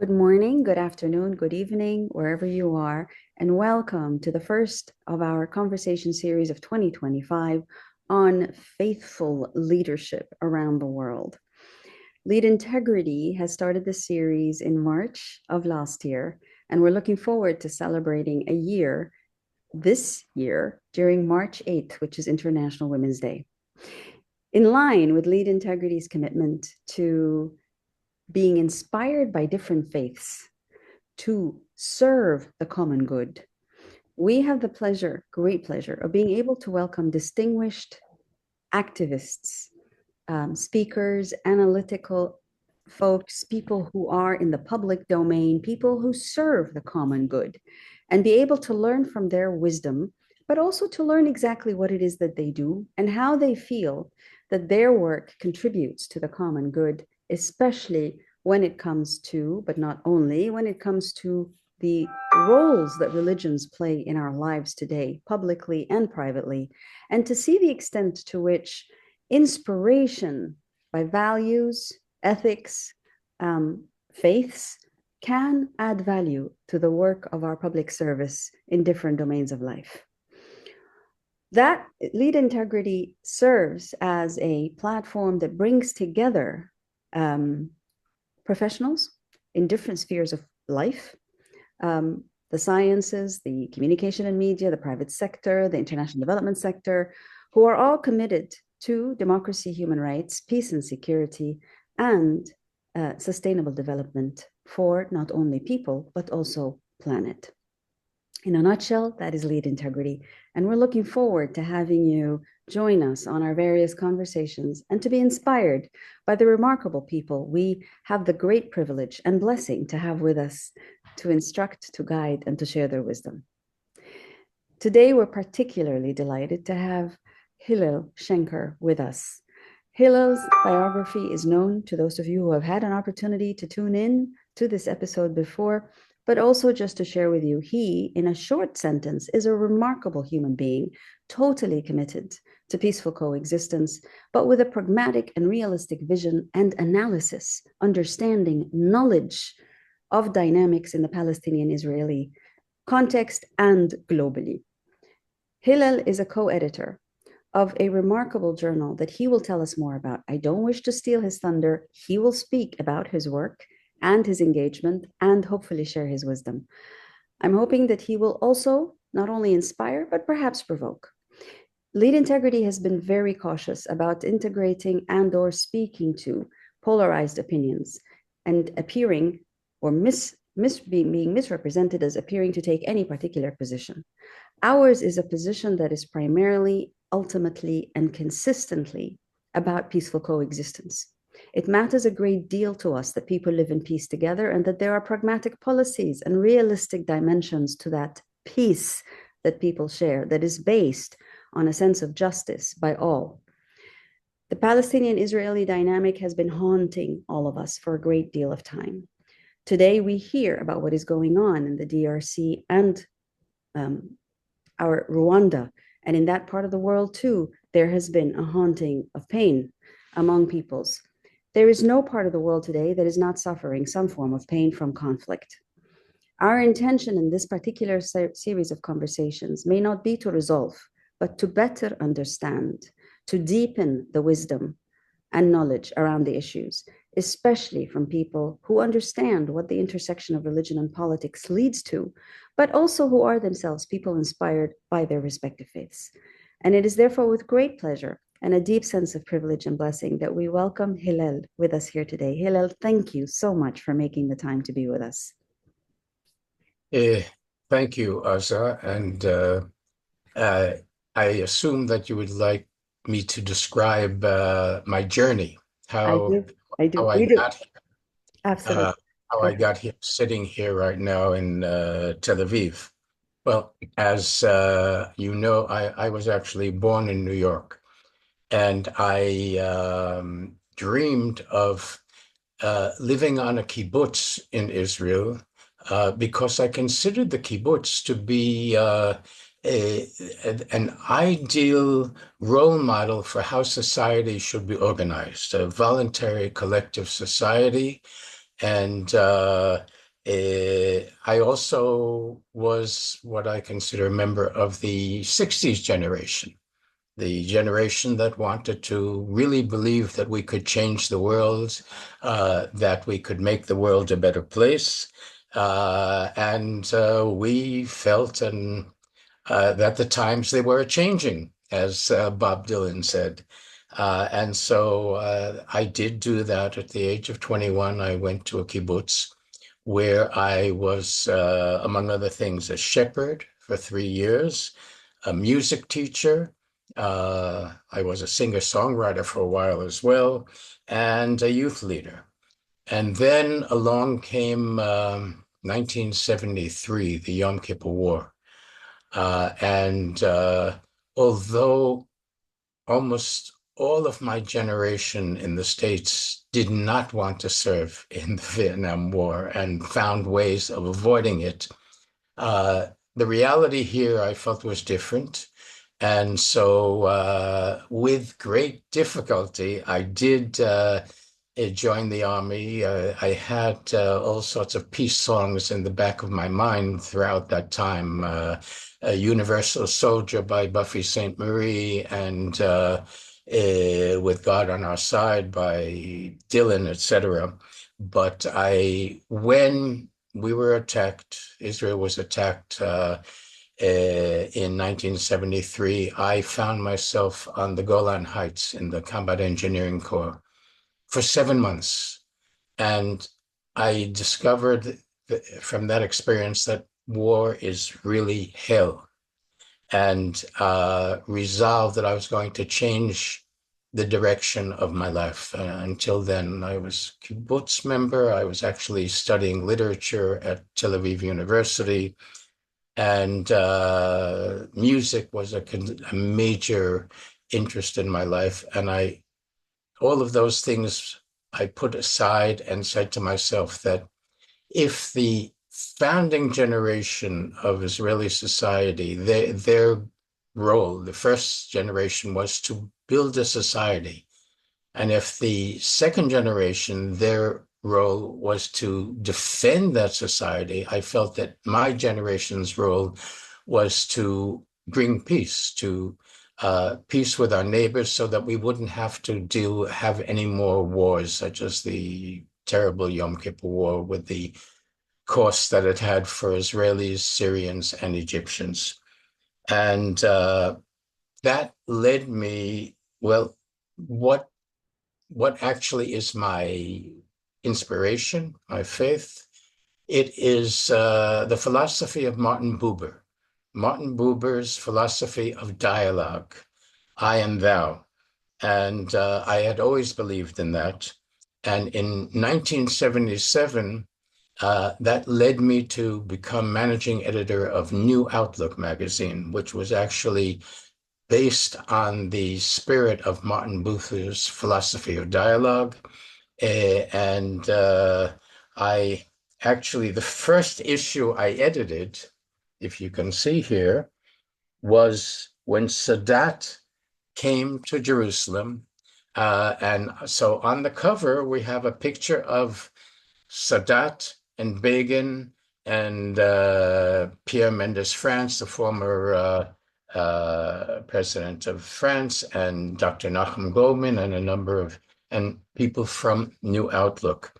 Good morning, good afternoon, good evening, wherever you are, and welcome to the first of our conversation series of 2025 on faithful leadership around the world. Lead Integrity has started this series in March of last year, and we're looking forward to celebrating a year this year during March 8th, which is International Women's Day. In line with Lead Integrity's commitment to being inspired by different faiths to serve the common good, we have the pleasure, great pleasure, of being able to welcome distinguished activists, speakers, analytical folks, people who are in the public domain, people who serve the common good, and be able to learn from their wisdom, but also to learn exactly what it is that they do and how they feel that their work contributes to the common good, especially when it comes to, but not only, when it comes to the roles that religions play in our lives today, publicly and privately, and to see the extent to which inspiration by values, ethics, faiths can add value to the work of our public service in different domains of life. That Lead Integrity serves as a platform that brings together professionals in different spheres of life, the sciences, the communication and media, the private sector, the international development sector, who are all committed to democracy, human rights, peace and security, and sustainable development for not only people, but also planet. In a nutshell, that is Lead Integrity. And we're looking forward to having you join us on our various conversations and to be inspired by the remarkable people we have the great privilege and blessing to have with us to instruct, to guide, and to share their wisdom. Today, we're particularly delighted to have Hillel Schenker with us. Hillel's biography is known to those of you who have had an opportunity to tune in to this episode before, but also just to share with you, he, in a short sentence, is a remarkable human being, totally committed to peaceful coexistence, but with a pragmatic and realistic vision and analysis, understanding, knowledge of dynamics in the Palestinian-Israeli context and globally. Hillel is a co-editor of a remarkable journal that he will tell us more about. I don't wish to steal his thunder. He will speak about his work and his engagement and hopefully share his wisdom. I'm hoping that he will also not only inspire, but perhaps provoke. Lead Integrity has been very cautious about integrating and or speaking to polarized opinions and appearing or being misrepresented as appearing to take any particular position. Ours is a position that is primarily, ultimately, and consistently about peaceful coexistence. It matters a great deal to us that people live in peace together and that there are pragmatic policies and realistic dimensions to that peace that people share that is based on a sense of justice by all. The Palestinian-Israeli dynamic has been haunting all of us for a great deal of time. Today, we hear about what is going on in the DRC and our Rwanda. And in that part of the world, too, there has been a haunting of pain among peoples. There is no part of the world today that is not suffering some form of pain from conflict. Our intention in this particular series of conversations may not be to resolve, but to better understand, to deepen the wisdom and knowledge around the issues, especially from people who understand what the intersection of religion and politics leads to, but also who are themselves people inspired by their respective faiths. And it is therefore with great pleasure and a deep sense of privilege and blessing that we welcome Hillel with us here today. Hillel, thank you so much for making the time to be with us. Thank you, Azza. And I assume that you would like me to describe my journey, I how do. I do. how I We do. got here, Absolutely. how Go I ahead. got here, sitting here right now in Tel Aviv. Well, as you know, I was actually born in New York, and I dreamed of living on a kibbutz in Israel because I considered the kibbutz to be an ideal role model for how society should be organized, a voluntary collective society. And I also was what I consider a member of the 60s generation, the generation that wanted to really believe that we could change the world, that we could make the world a better place. And we felt that the times they were changing, as Bob Dylan said. And so I did do that at the age of 21. I went to a kibbutz where I was, among other things, a shepherd for 3 years, a music teacher. I was a singer-songwriter for a while as well, and a youth leader. And then along came 1973, the Yom Kippur War. And although almost all of my generation in the States did not want to serve in the Vietnam War and found ways of avoiding it, uh, the reality here I felt was different. And so, with great difficulty, I did join the army. I had all sorts of peace songs in the back of my mind throughout that time. A Universal Soldier by Buffy Sainte-Marie, and With God on Our Side by Dylan, etc. But when we were attacked, Israel was attacked in 1973, I found myself on the Golan Heights in the Combat Engineering Corps for 7 months. And I discovered from that experience that war is really hell, and resolved that I was going to change the direction of my life. Until then, I was a kibbutz member. I was actually studying literature at Tel Aviv University, and music was a major interest in my life. And all of those things I put aside and said to myself that if the founding generation of Israeli society, their role, the first generation, was to build a society, and if the second generation, their role was to defend that society, I felt that my generation's role was to bring peace, to peace with our neighbors, so that we wouldn't have to have any more wars, such as the terrible Yom Kippur War, with the cost that it had for Israelis, Syrians, and Egyptians. And that led me, well, what actually is my inspiration, my faith? It is the philosophy of Martin Buber. Martin Buber's philosophy of dialogue, I and thou. And I had always believed in that. And in 1977, that led me to become managing editor of New Outlook magazine, which was actually based on the spirit of Martin Buber's philosophy of dialogue. And I actually, the first issue I edited, if you can see here, was when Sadat came to Jerusalem. And so on the cover, we have a picture of Sadat and Begin and Pierre Mendès France, the former president of France, and Dr. Nachum Goldman, and a number of people from New Outlook.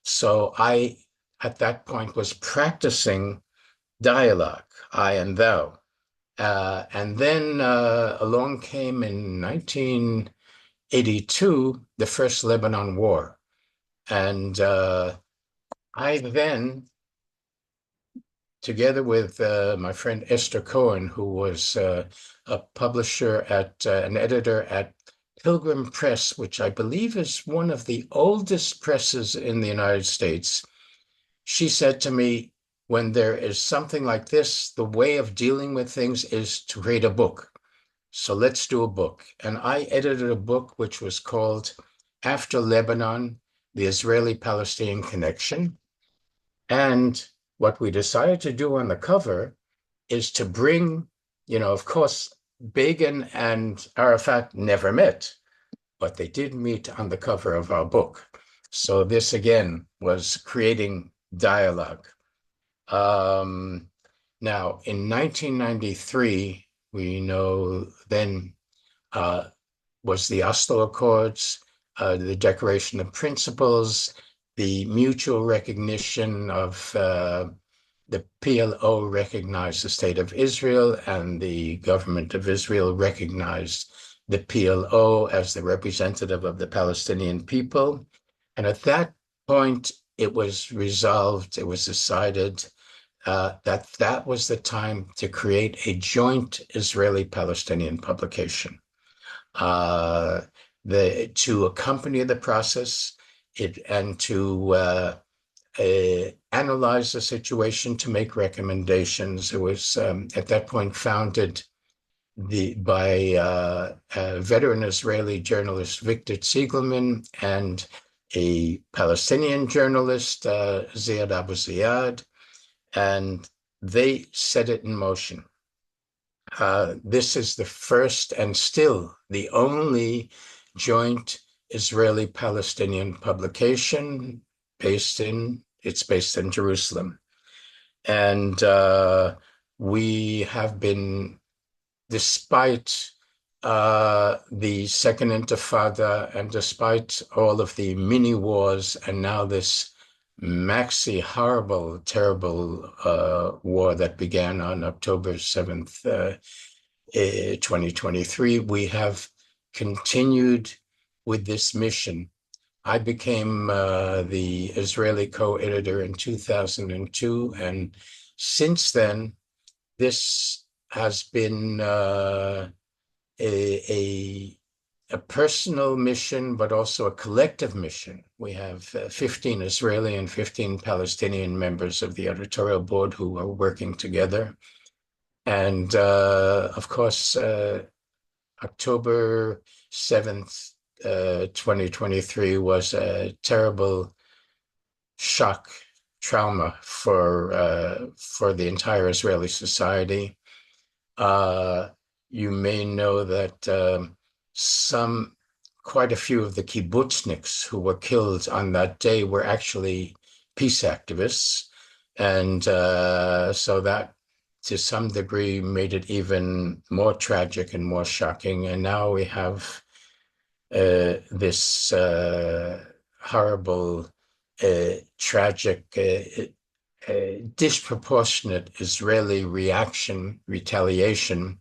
So I, at that point, was practicing dialogue, I and thou. And then along came in 1982, the first Lebanon War. And I then, together with my friend Esther Cohen, who was a publisher an editor at Pilgrim Press, which I believe is one of the oldest presses in the United States, she said to me, when there is something like this, the way of dealing with things is to read a book. So let's do a book. And I edited a book which was called After Lebanon, the Israeli-Palestinian Connection. And what we decided to do on the cover is to bring, of course, Begin and Arafat never met, but they did meet on the cover of our book. So this again was creating dialogue. Um, Now, in 1993, we know then uh, was the Oslo Accords, the Declaration of Principles, the mutual recognition of the PLO recognized the State of Israel, and the government of Israel recognized the PLO as the representative of the Palestinian people. And at that point, it was resolved, it was decided that that was the time to create a joint Israeli-Palestinian publication uh, to accompany the process and to analyze the situation, to make recommendations. It was at that point founded by a veteran Israeli journalist Victor Ziegelman and a Palestinian journalist Ziad Abu Ziad, and they set it in motion. This is the first and still the only joint Israeli-Palestinian publication it's based in Jerusalem. And we have been, despite the Second Intifada and despite all of the mini wars and now this maxi horrible, terrible war that began on October 7th, 2023, we have continued with this mission. I became the Israeli co-editor in 2002, and since then, this has been a a personal mission, but also a collective mission. We have 15 Israeli and 15 Palestinian members of the editorial board who are working together. And of course, October 7th, 2023 was a terrible shock, trauma for the entire Israeli society. You may know that quite a few of the kibbutzniks who were killed on that day were actually peace activists. And so that, to some degree, made it even more tragic and more shocking. And now we have this horrible, tragic, disproportionate Israeli retaliation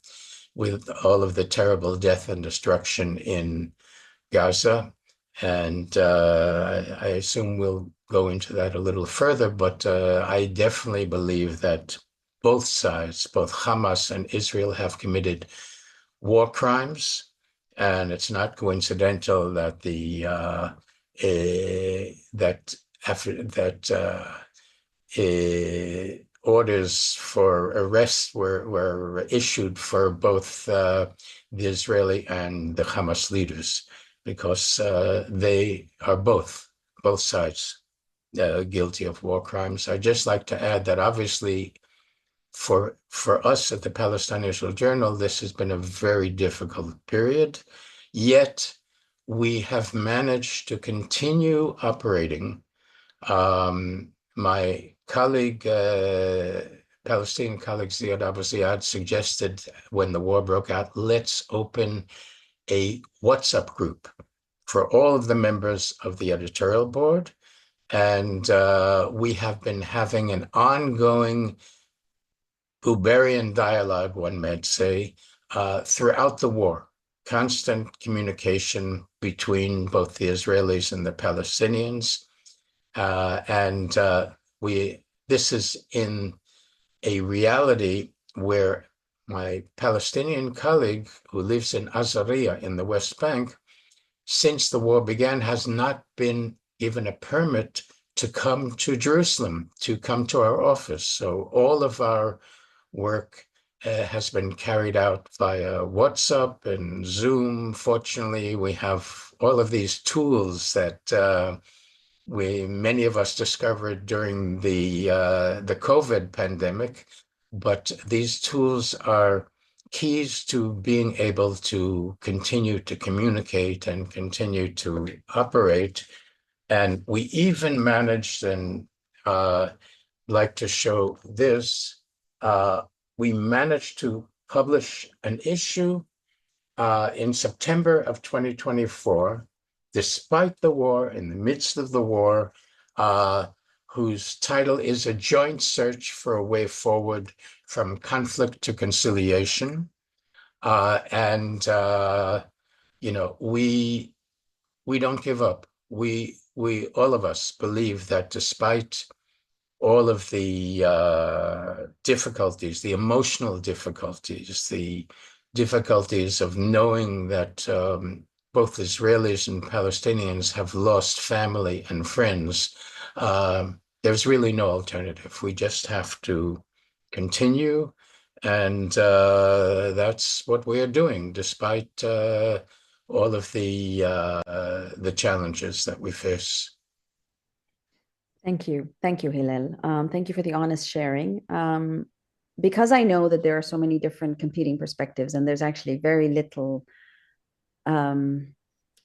with all of the terrible death and destruction in Gaza. And I assume we'll go into that a little further, but I definitely believe that both sides, both Hamas and Israel, have committed war crimes. And it's not coincidental that orders for arrest were issued for both the Israeli and the Hamas leaders, because they are both sides guilty of war crimes. I'd just like to add that obviously for us at the Palestinian Israel Journal, this has been a very difficult period, yet we have managed to continue operating. My colleague, Palestinian colleague Ziad Abu Ziad, suggested when the war broke out, let's open a WhatsApp group for all of the members of the editorial board. And we have been having an ongoing Uberian dialogue, one might say, throughout the war. Constant communication between both the Israelis and the Palestinians. And this is in a reality where my Palestinian colleague who lives in Azariah in the West Bank, since the war began, has not been given a permit to come to Jerusalem, to come to our office. So all of our work has been carried out via WhatsApp and Zoom. Fortunately, we have all of these tools that many of us discovered during the COVID pandemic, but these tools are keys to being able to continue to communicate and continue to operate And we even managed, and like to show this, uh, we managed to publish an issue in September of 2024, despite the war, in the midst of the war, uh, whose title is A Joint Search for a Way Forward from Conflict to Conciliation. And you know, we don't give up. We all of us believe that despite all of the difficulties, the emotional difficulties, the difficulties of knowing that both Israelis and Palestinians have lost family and friends, there's really no alternative. We just have to continue, and that's what we are doing, despite all of the challenges that we face. Thank you. Thank you, Hillel. Thank you for the honest sharing. Because I know that there are so many different competing perspectives, and there's actually very little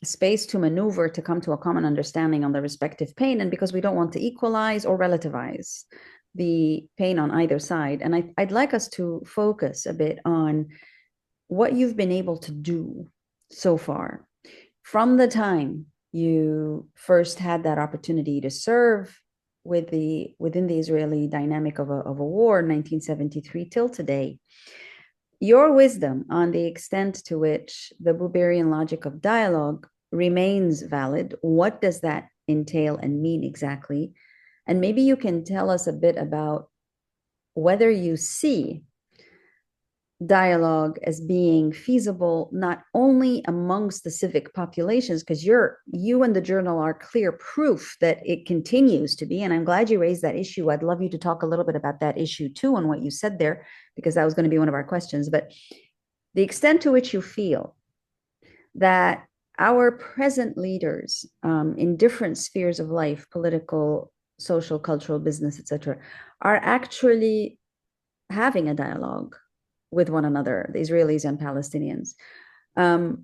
space to maneuver to come to a common understanding on the respective pain, and because we don't want to equalize or relativize the pain on either side. And I'd like us to focus a bit on what you've been able to do so far from the time you first had that opportunity to serve within the Israeli dynamic of a war, 1973 till today. Your wisdom on the extent to which the Buberian logic of dialogue remains valid. What does that entail and mean exactly? And maybe you can tell us a bit about whether you see dialogue as being feasible not only amongst the civic populations, because you and the journal are clear proof that it continues to be, and I'm glad you raised that issue. I'd love you to talk a little bit about that issue too and what you said there, because that was going to be one of our questions. But the extent to which you feel that our present leaders in different spheres of life, political, social, cultural, business, etc., are actually having a dialogue with one another, the Israelis and Palestinians,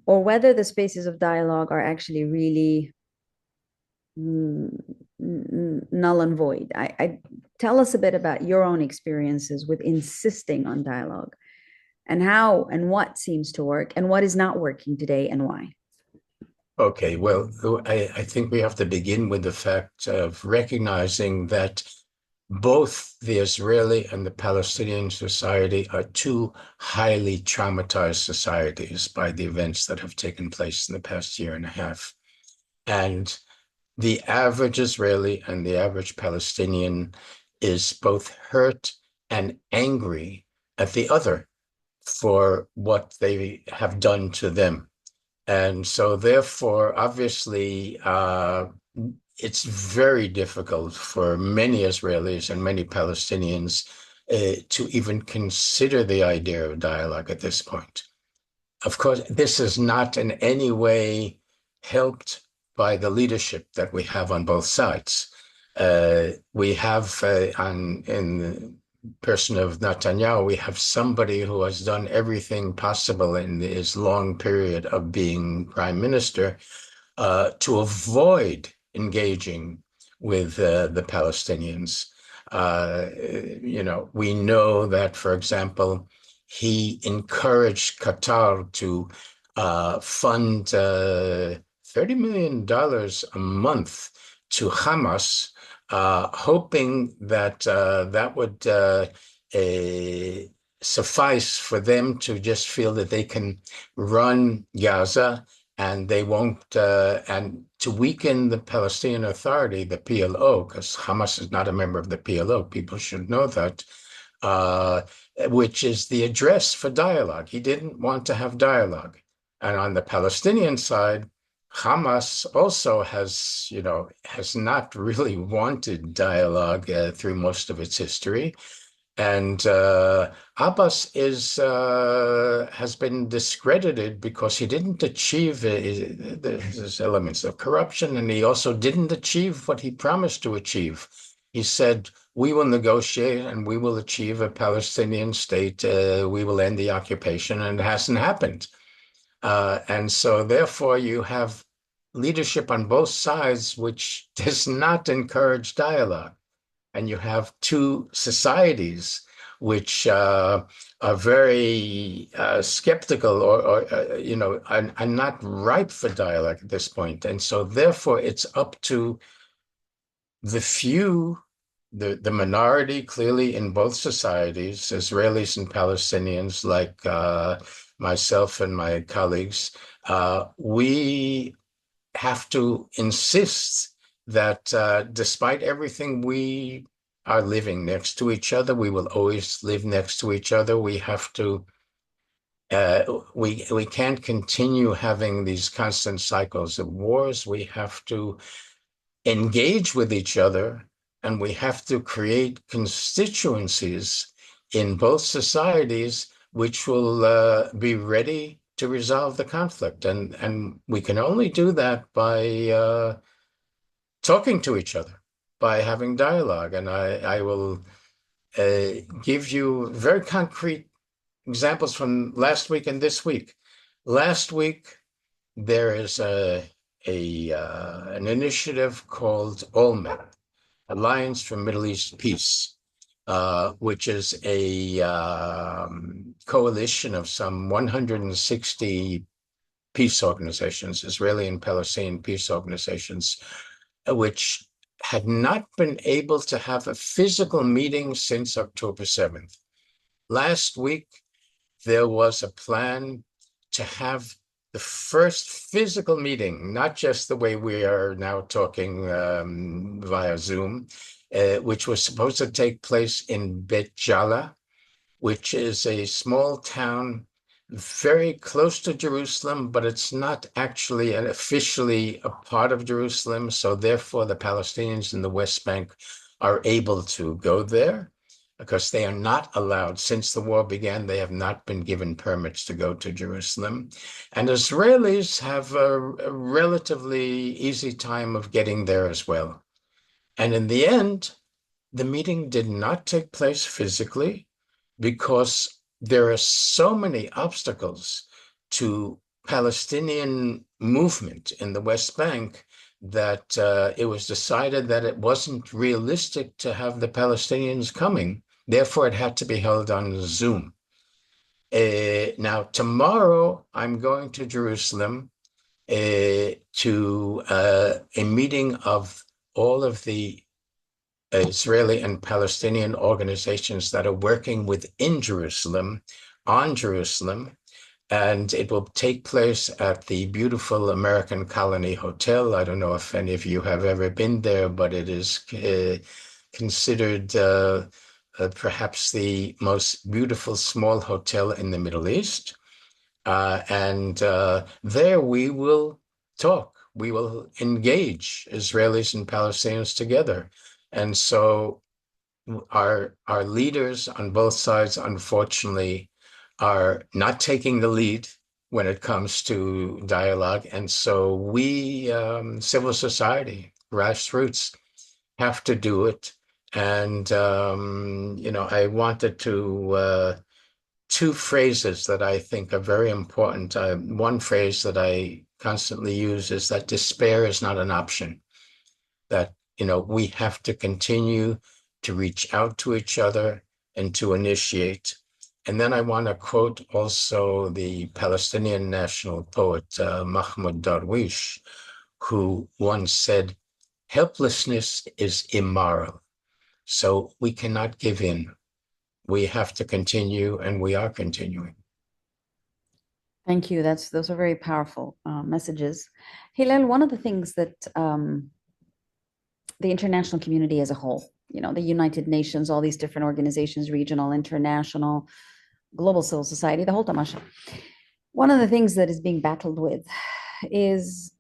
or whether the spaces of dialogue are actually really null and void. I tell us a bit about your own experiences with insisting on dialogue, and how and what seems to work and what is not working today and why. Okay, well, I think we have to begin with the fact of recognizing that both the Israeli and the Palestinian society are two highly traumatized societies by the events that have taken place in the past year and a half. And the average Israeli and the average Palestinian is both hurt and angry at the other for what they have done to them. And so therefore, obviously, it's very difficult for many Israelis and many Palestinians to even consider the idea of dialogue at this point. Of course, this is not in any way helped by the leadership that we have on both sides. We have in the person of Netanyahu, we have somebody who has done everything possible in his long period of being prime minister to avoid engaging with the Palestinians. We know that, for example, he encouraged Qatar to fund $30 million a month to Hamas, hoping that that would suffice for them to just feel that they can run Gaza and they won't, and to weaken the Palestinian Authority, the PLO, because Hamas is not a member of the PLO, people should know that, which is the address for dialogue. He didn't want to have dialogue. And on the Palestinian side, Hamas also has not really wanted dialogue through most of its history. And Abbas has been discredited because he didn't achieve his elements of corruption, and he also didn't achieve what he promised to achieve. He said, "We will negotiate and we will achieve a Palestinian state. We will end the occupation," and it hasn't happened. And so, therefore, you have leadership on both sides which does not encourage dialogue. And you have two societies which are very skeptical or are not ripe for dialogue at this point. And so therefore it's up to the few, the minority clearly in both societies, Israelis and Palestinians, like myself and my colleagues, we have to insist that despite everything, we are living next to each other. We will always live next to each other. We have to. We can't continue having these constant cycles of wars. We have to engage with each other, and we have to create constituencies in both societies which will be ready to resolve the conflict. And we can only do that by talking to each other, by having dialogue. And I will give you very concrete examples from last week and this week. Last week, there is an initiative called ALMET, Alliance for Middle East Peace, which is a coalition of some 160 peace organizations, Israeli and Palestinian peace organizations, which had not been able to have a physical meeting since October 7th. Last week, there was a plan to have the first physical meeting, not just the way we are now talking via Zoom, which was supposed to take place in Bet Jala, which is a small town very close to Jerusalem, but it's not actually officially a part of Jerusalem. So therefore, the Palestinians in the West Bank are able to go there because they are not allowed. Since the war began, they have not been given permits to go to Jerusalem. And Israelis have a relatively easy time of getting there as well. And in the end, the meeting did not take place physically because there are so many obstacles to Palestinian movement in the West Bank that it was decided that it wasn't realistic to have the Palestinians coming. Therefore, it had to be held on Zoom. Now, tomorrow, I'm going to Jerusalem to a meeting of all of the Israeli and Palestinian organizations that are working within Jerusalem, on Jerusalem, and it will take place at the beautiful American Colony Hotel. I don't know if any of you have ever been there, but it is considered perhaps the most beautiful small hotel in the Middle East. And there we will talk. We will engage Israelis and Palestinians together. And so our leaders on both sides, unfortunately, are not taking the lead when it comes to dialogue. And so we, civil society, grassroots, have to do it. And, I wanted to two phrases that I think are very important. One phrase that I constantly use is that despair is not an option, that, we have to continue to reach out to each other and to initiate. And then I want to quote also the Palestinian national poet, Mahmoud Darwish, who once said, helplessness is immoral. So we cannot give in. We have to continue, and we are continuing. Thank you. Those are very powerful messages. Hillel, one of the things that the international community as a whole, the United Nations, all these different organizations, regional, international, global civil society, the whole tamasha. One of the things that is being battled with is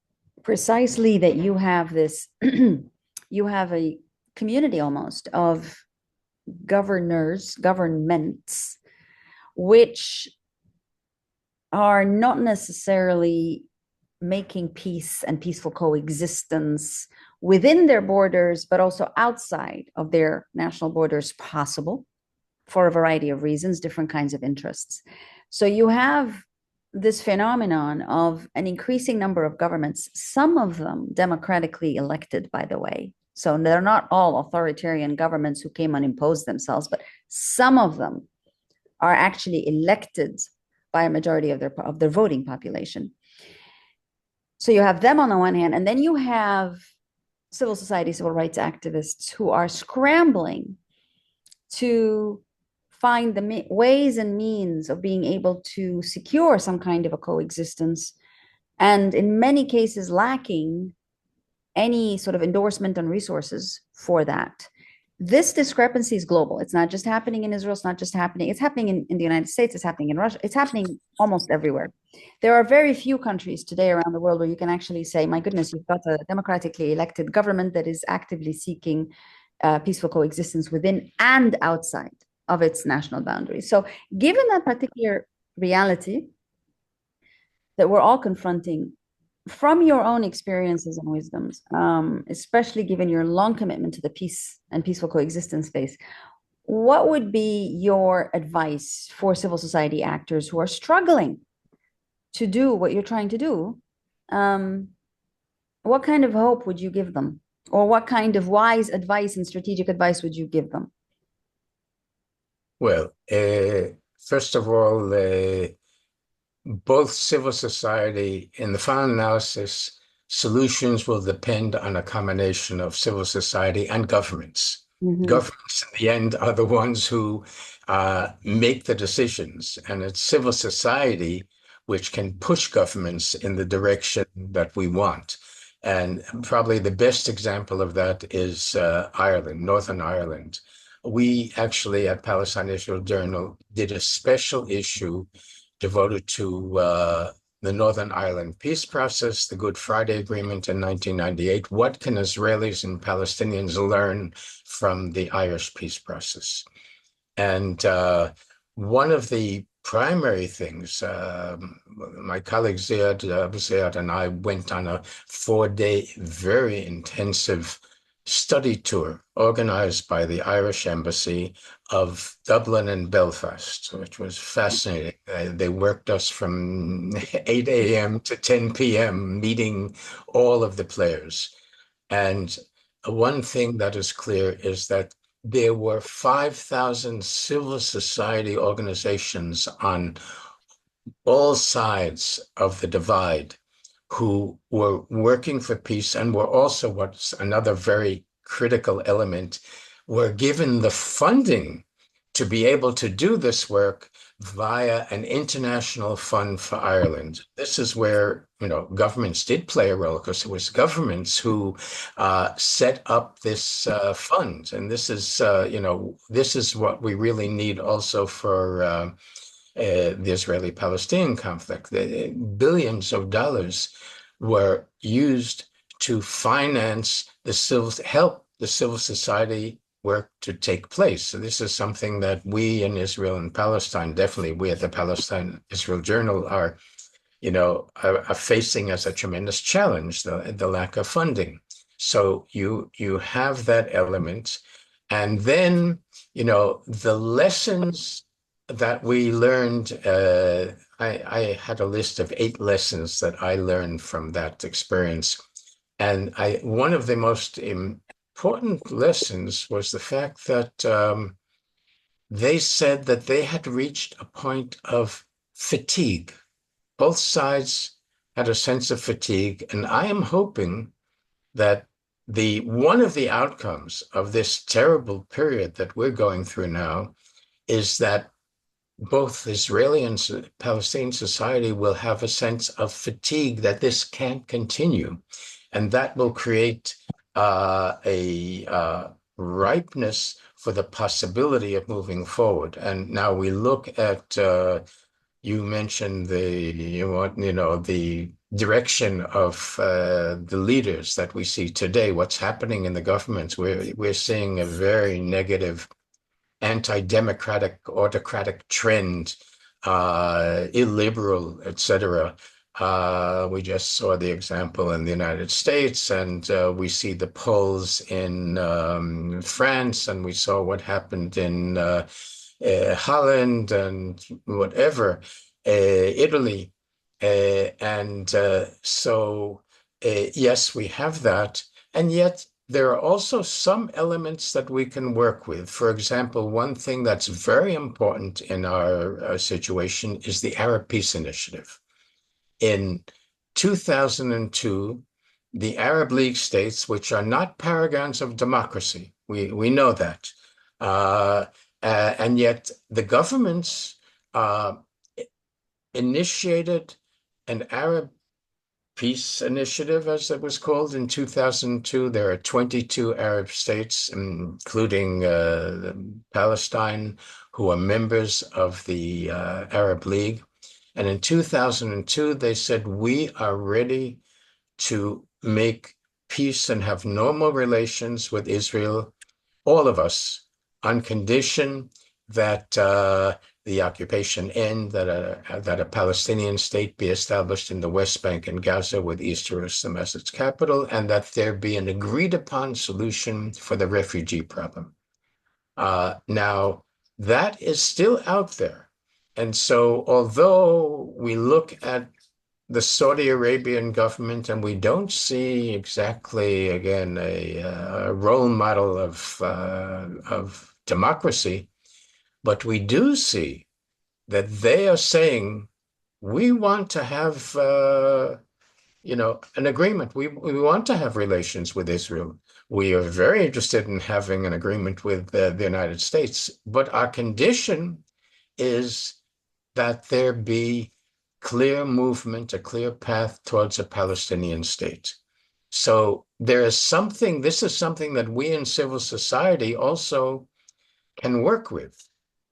precisely that you have this, you have a community almost of governments, which are not necessarily making peace and peaceful coexistence within their borders, but also outside of their national borders possible for a variety of reasons, different kinds of interests. So you have this phenomenon of an increasing number of governments, some of them democratically elected, by the way. So they're not all authoritarian governments who came and imposed themselves, but some of them are actually elected by a majority of their voting population. So you have them on the one hand, and then you have civil society, civil rights activists who are scrambling to find the ways and means of being able to secure some kind of a coexistence, and in many cases lacking any sort of endorsement and resources for that. This discrepancy is global. It's not just happening in Israel. It's not just happening. It's happening in the United States. It's happening in Russia. It's happening almost everywhere. There are very few countries today around the world where you can actually say, my goodness, you've got a democratically elected government that is actively seeking peaceful coexistence within and outside of its national boundaries. So given that particular reality that we're all confronting, from your own experiences and wisdoms, especially given your long commitment to the peace and peaceful coexistence space, what would be your advice for civil society actors who are struggling to do what you're trying to do? What kind of hope would you give them? Or what kind of wise advice and strategic advice would you give them? Well, first of all, both civil society, in the final analysis, solutions will depend on a combination of civil society and governments. Mm-hmm. Governments, in the end, are the ones who make the decisions, and it's civil society which can push governments in the direction that we want. And probably the best example of that is Ireland, Northern Ireland. We actually at Palestine Israel Journal did a special issue devoted to the Northern Ireland peace process, the Good Friday Agreement in 1998. What can Israelis and Palestinians learn from the Irish peace process? And one of the primary things, my colleague Ziad and I went on a 4-day, very intensive study tour organized by the Irish Embassy of Dublin and Belfast, which was fascinating. They worked us from 8 a.m. to 10 p.m., meeting all of the players. And one thing that is clear is that there were 5,000 civil society organizations on all sides of the divide who were working for peace and were also, what's another very critical element, were given the funding to be able to do this work via an international fund for Ireland. This is where, governments did play a role, because it was governments who set up this fund. And this is, this is what we really need also for the Israeli-Palestinian conflict. Billions of dollars were used to finance help the civil society work to take place. So this is something that we in Israel and Palestine, definitely we at the Palestine Israel Journal are facing as a tremendous challenge, the lack of funding. So you have that element. And then, the lessons that we learned, I had a list of 8 lessons that I learned from that experience. And one of the most important lessons was the fact that they said that they had reached a point of fatigue. Both sides had a sense of fatigue. And I am hoping that one of the outcomes of this terrible period that we're going through now is that both Israeli and Palestinian society will have a sense of fatigue that this can't continue. And that will create a ripeness for the possibility of moving forward. And now we look at, you mentioned the direction of the leaders that we see today, what's happening in the governments. We're seeing a very negative anti-democratic, autocratic trend, illiberal, etc. We just saw the example in the United States, and we see the polls in France, and we saw what happened in Holland and whatever, Italy. Yes, we have that. And yet, there are also some elements that we can work with. For example, one thing that's very important in our situation is the Arab Peace Initiative. In 2002, the Arab League states, which are not paragons of democracy, we know that, uh, and yet the governments uh, initiated an Arab Peace Initiative, as it was called, in 2002. There are 22 Arab states, including Palestine, who are members of the Arab League. And in 2002, they said, we are ready to make peace and have normal relations with Israel, all of us, on condition that the occupation end, that a Palestinian state be established in the West Bank and Gaza with East Jerusalem as its capital, and that there be an agreed upon solution for the refugee problem. Now, that is still out there. And so, although we look at the Saudi Arabian government and we don't see exactly, again, a role model of democracy, but we do see that they are saying we want to have an agreement. We want to have relations with Israel. We are very interested in having an agreement with the United States, but our condition is that there be clear movement, a clear path towards a Palestinian state. So this is something that we in civil society also can work with.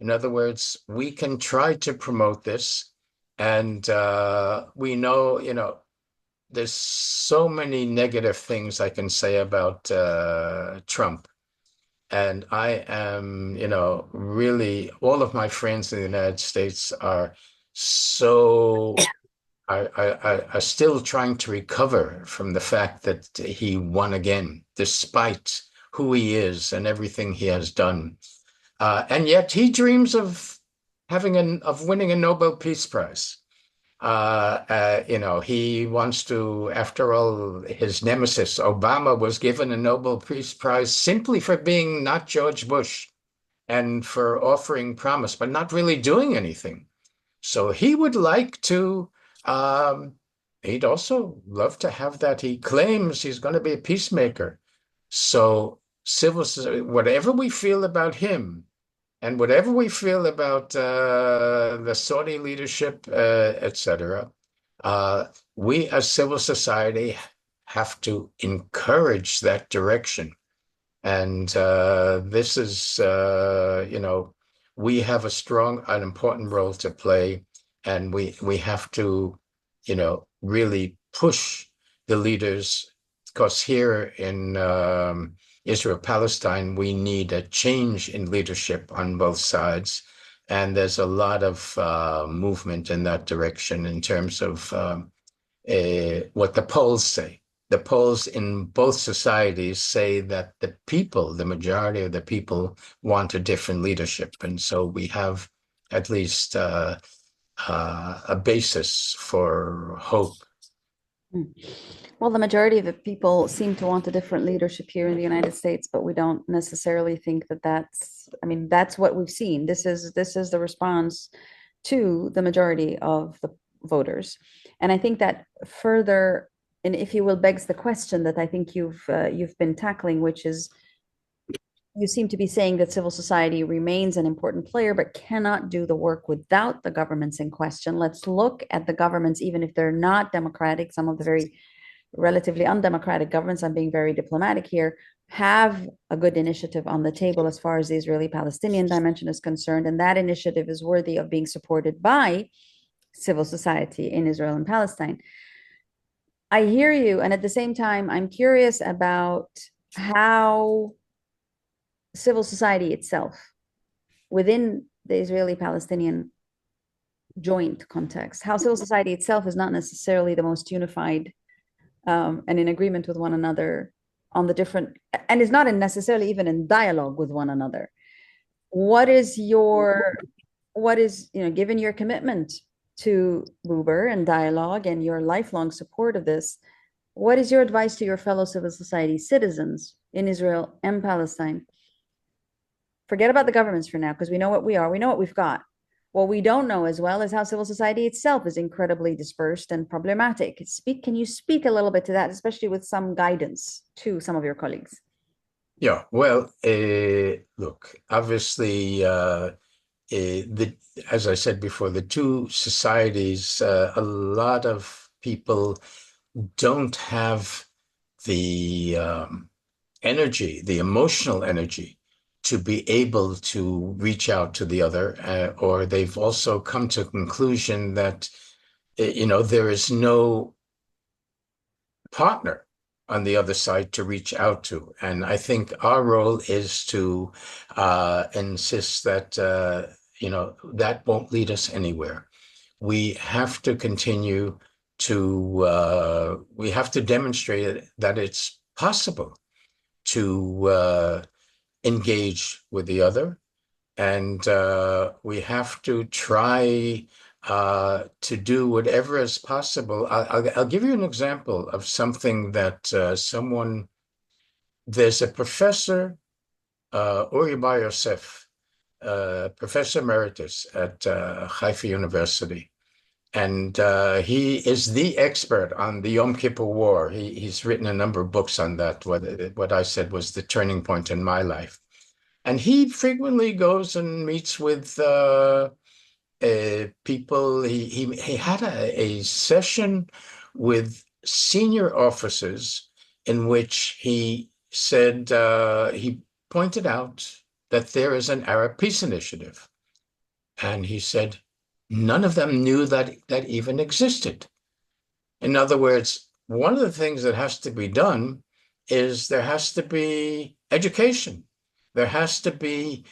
In other words, we can try to promote this. And we know, there's so many negative things I can say about Trump. And I am, really, all of my friends in the United States are so, are still trying to recover from the fact that he won again, despite who he is and everything he has done. And yet he dreams of of winning a Nobel Peace Prize. He wants to, after all, his nemesis, Obama, was given a Nobel Peace Prize simply for being not George Bush and for offering promise, but not really doing anything. So he would like to, he'd also love to have that. He claims he's going to be a peacemaker. So civil society, whatever we feel about him, and whatever we feel about the Saudi leadership, etc., uh, we as civil society have to encourage that direction. And this is, we have an important role to play, and we have to, really push the leaders, because here in Israel, Palestine, we need a change in leadership on both sides. And there's a lot of movement in that direction in terms of what the polls say. The polls in both societies say that the majority of the people want a different leadership. And so we have at least a basis for hope. Well, the majority of the people seem to want a different leadership here in the United States, but we don't necessarily think that I mean, that's what we've seen. This is the response to the majority of the voters. And I think that further, and if you will, begs the question that I think you've been tackling, which is you seem to be saying that civil society remains an important player, but cannot do the work without the governments in question. Let's look at the governments, even if they're not democratic, some of the very relatively undemocratic governments, I'm being very diplomatic here, have a good initiative on the table as far as the Israeli-Palestinian dimension is concerned. And that initiative is worthy of being supported by civil society in Israel and Palestine. I hear you. And at the same time, I'm curious about how civil society itself within the Israeli-Palestinian joint context, how civil society itself is not necessarily the most unified and in agreement with one another on the different, and is not necessarily even in dialogue with one another. What is, given your commitment to Buber and dialogue and your lifelong support of this, what is your advice to your fellow civil society citizens in Israel and Palestine? Forget about the governments for now, because we know what we are, we know what we've got. What we don't know as well is how civil society itself is incredibly dispersed and problematic. Can you speak a little bit to that, especially with some guidance to some of your colleagues? Yeah, well, look, obviously, as I said before, the two societies, a lot of people don't have the energy, the emotional energy to be able to reach out to the other, or they've also come to a conclusion that, there is no partner on the other side to reach out to. And I think our role is to insist that, that won't lead us anywhere. We have to continue we have to demonstrate that it's possible to engage with the other. And we have to try to do whatever is possible. I'll give you an example of something that there's a professor, Uri Bar Yosef, professor emeritus at Haifa University. And he is the expert on the Yom Kippur War. He's written a number of books on that, what I said was the turning point in my life. And he frequently goes and meets with people. He had a session with senior officers in which he said, he pointed out that there is an Arab Peace Initiative. And he said, none of them knew that that even existed. In other words, one of the things that has to be done is there has to be education. There has to be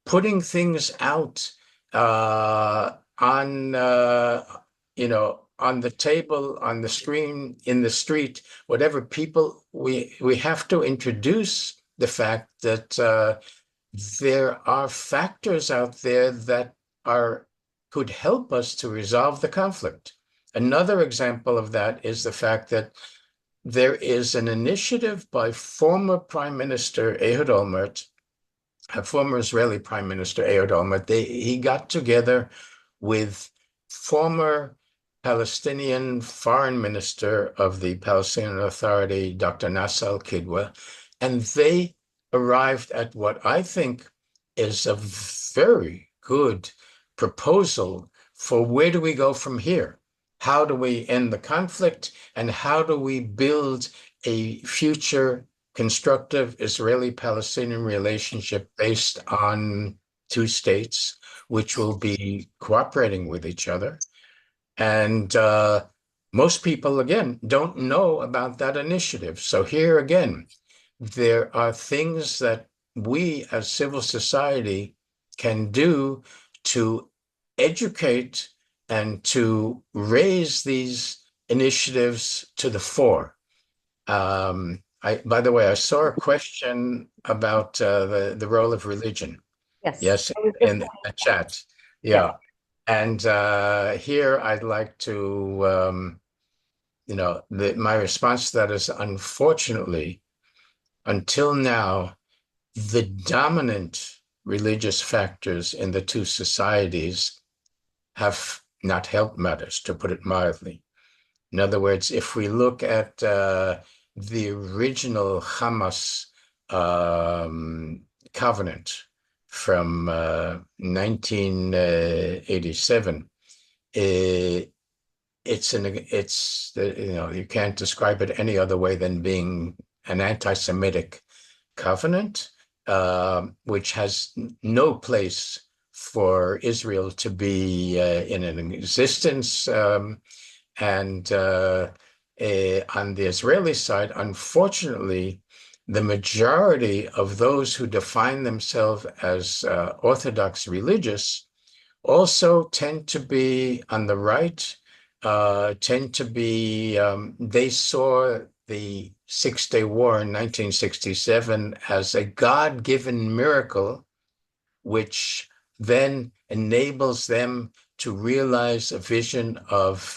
putting things out on the table, on the screen, in the street, whatever. People, we have to introduce the fact that there are factors out there that could help us to resolve the conflict. Another example of that is the fact that there is an initiative by former Prime Minister Ehud Olmert, former Israeli Prime Minister Ehud Olmert. He got together with former Palestinian Foreign Minister of the Palestinian Authority, Dr. Nasser al-Kidwa, and they arrived at what I think is a very good proposal for where do we go from here? How do we end the conflict? And how do we build a future constructive Israeli-Palestinian relationship based on two states, which will be cooperating with each other? And most people, again, don't know about that initiative. So here again, there are things that we as civil society can do to educate and to raise these initiatives to the fore. By the way, I saw a question about the role of religion. Yes. Yes, in the chat. Yeah. Yeah. And here I'd like to, my response to that is, unfortunately, until now, the dominant religious factors in the two societies have not helped matters, to put it mildly. In other words, if we look at the original Hamas covenant from 1987, you can't describe it any other way than being an anti-Semitic covenant, which has no place for Israel to be in an existence. And on the Israeli side, unfortunately, the majority of those who define themselves as Orthodox religious also tend to be on the right, they saw the Six-Day War in 1967 as a God-given miracle, which then enables them to realize a vision of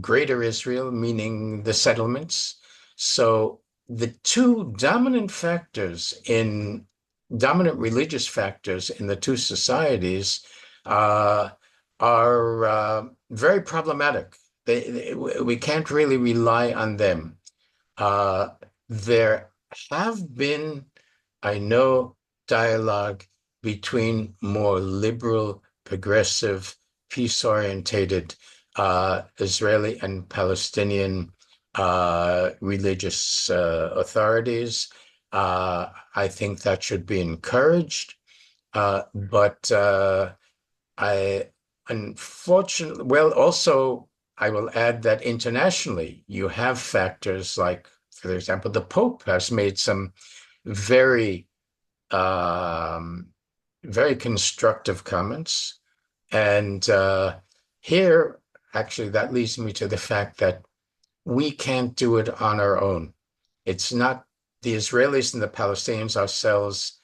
greater Israel, meaning the settlements. So the two dominant religious factors in the two societies uh, are very problematic. We can't really rely on them. Uh, there have been, I know, dialogue between more liberal, progressive, peace-orientated Israeli and Palestinian religious authorities. I think that should be encouraged. But I unfortunately, well, also, I will add that internationally, you have factors like, for example, the Pope has made some very, um, very constructive comments. And here, actually, that leads me to the fact that we can't do it on our own. It's not the Israelis and the Palestinians ourselves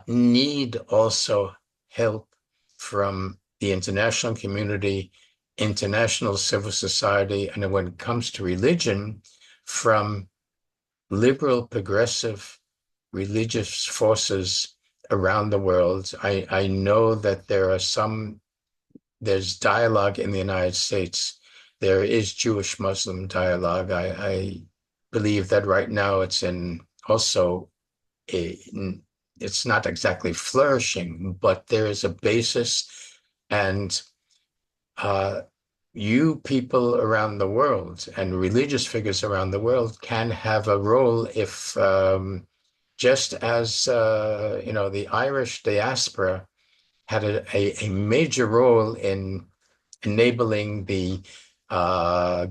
need also help from the international community, international civil society, and when it comes to religion, from liberal, progressive religious forces around the world. I know that there's dialogue in the United States. There is Jewish-Muslim dialogue. I believe that right now it's in also it's not exactly flourishing, but there is a basis, and uh, you people around the world and religious figures around the world can have a role if just as the Irish diaspora had a major role in enabling the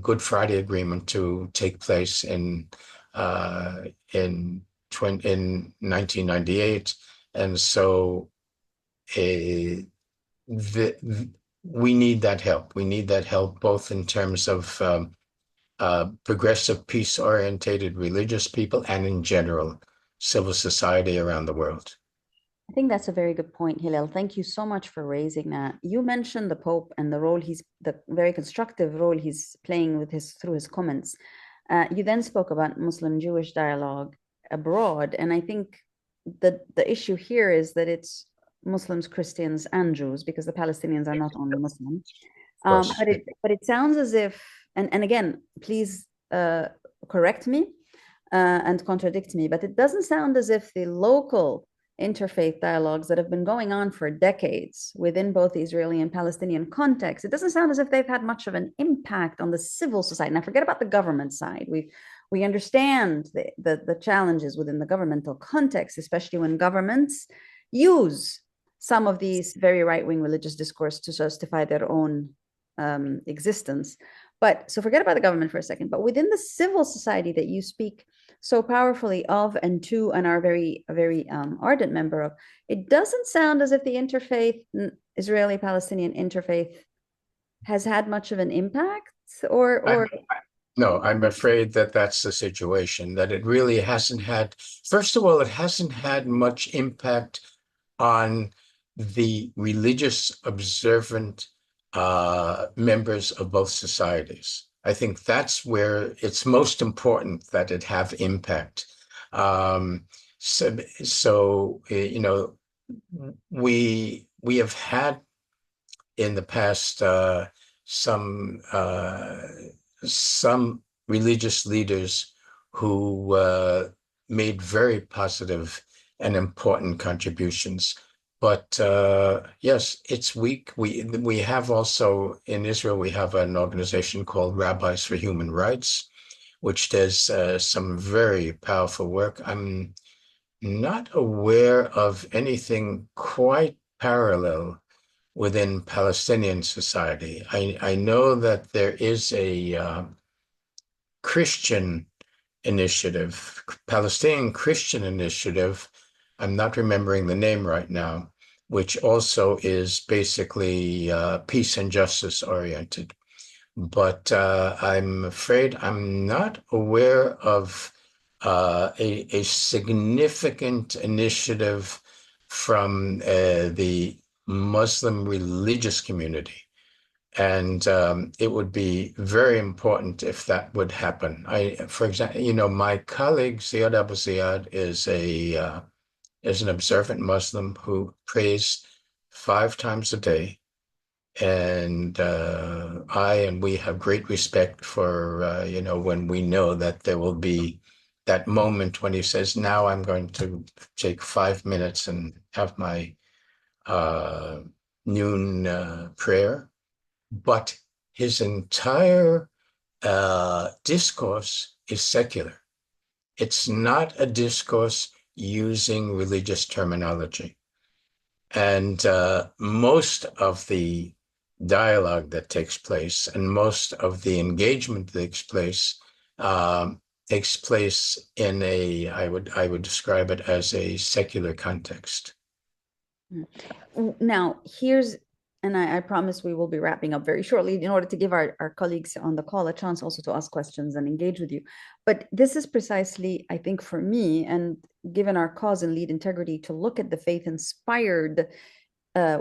Good Friday Agreement to take place uh, in in 1998, and so uh, the, we need that help. We need that help both in terms of progressive, peace-orientated religious people and in general civil society around the world. I think that's a very good point, Hillel. Thank you so much for raising that. You mentioned the Pope and the very constructive role he's playing through his comments. You then spoke about Muslim-Jewish dialogue abroad, and I think the issue here is that it's Muslims, Christians, and Jews, because the Palestinians are not only Muslim. But it sounds as if, and again, please correct me and contradict me, but it doesn't sound as if the local interfaith dialogues that have been going on for decades within both the Israeli and Palestinian context, it doesn't sound as if they've had much of an impact on the civil society. Now, forget about the government side. We understand the challenges within the governmental context, especially when governments use some of these very right-wing religious discourse to justify their own existence. But so forget about the government for a second. But within the civil society that you speak so powerfully of and to and are very ardent member of, it doesn't sound as if the interfaith Israeli-Palestinian interfaith has had much of an impact, or no, I'm afraid that that's the situation, that it really hasn't had. First of all, it hasn't had much impact on the religious observant members of both societies. I think that's where it's most important that it have impact. So we have had in the past some religious leaders who made very positive and important contributions. But yes, it's weak. We have also in Israel, we have an organization called Rabbis for Human Rights, which does some very powerful work. I'm not aware of anything quite parallel within Palestinian society. I know that there is a Christian initiative, Palestinian Christian initiative. I'm not remembering the name right now, which also is basically peace and justice oriented. But I'm afraid I'm not aware of a significant initiative from the Muslim religious community. And it would be very important if that would happen. For example, my colleague Ziad Abu Ziad is an observant Muslim who prays 5 times a day, and we have great respect for when we know that there will be that moment when he says, "Now I'm going to take 5 minutes and have my uh, noon prayer." But his entire discourse is secular. It's not a discourse using religious terminology. And most of the dialogue that takes place and most of the engagement that takes place in I would describe it as a secular context. Now, and I promise we will be wrapping up very shortly in order to give our colleagues on the call a chance also to ask questions and engage with you. But this is precisely, I think, for me, and given our cause and lead integrity, to look at the faith-inspired